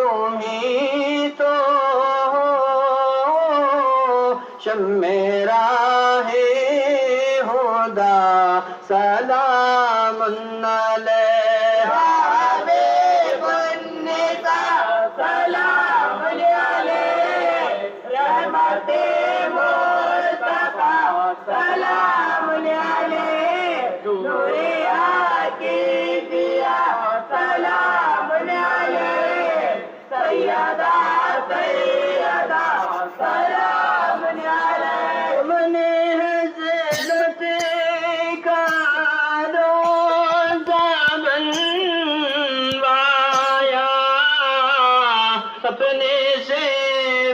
तुम ही तो हो, शम्मे राहे हुदा सलाम अलैह हबीबुन्निसा सलाम अलैह रहमते मुस्तफा सलाम अलैह नूरे आकी दिया सलाम अलैह सैयदा सैयदा सलाम अलैह मने हज़रत का रोज़ा बनवाया अपने से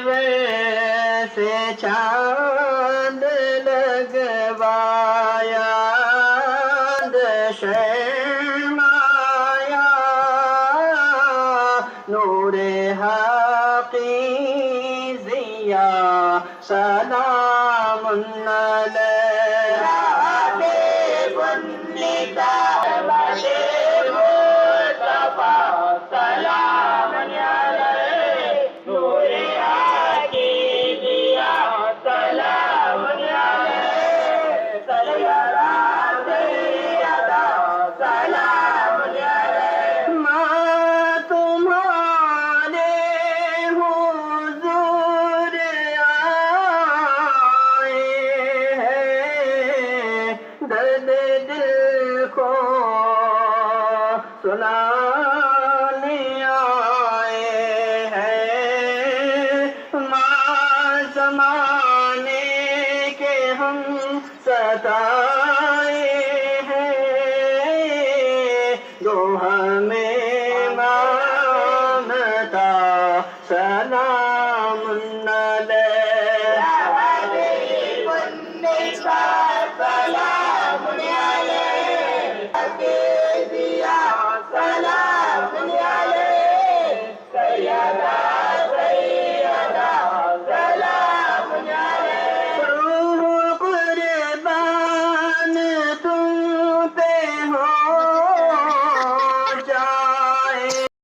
वैसे चांद लगवाया शर्माया नूरे हक़ी ज़िया सलाम अलैह हबीबुन्निसा मुस्तफा सलाम अलैह नूरे हक़ी ज़िया सलाम अलैह सैयदा सैयदा सलाम अलैह माँ तुम्हारे हुज़ूर आए हैं दर्द दिल को सुनाने आए हैं माँ ज़माने के हम सताए हैं जो हमें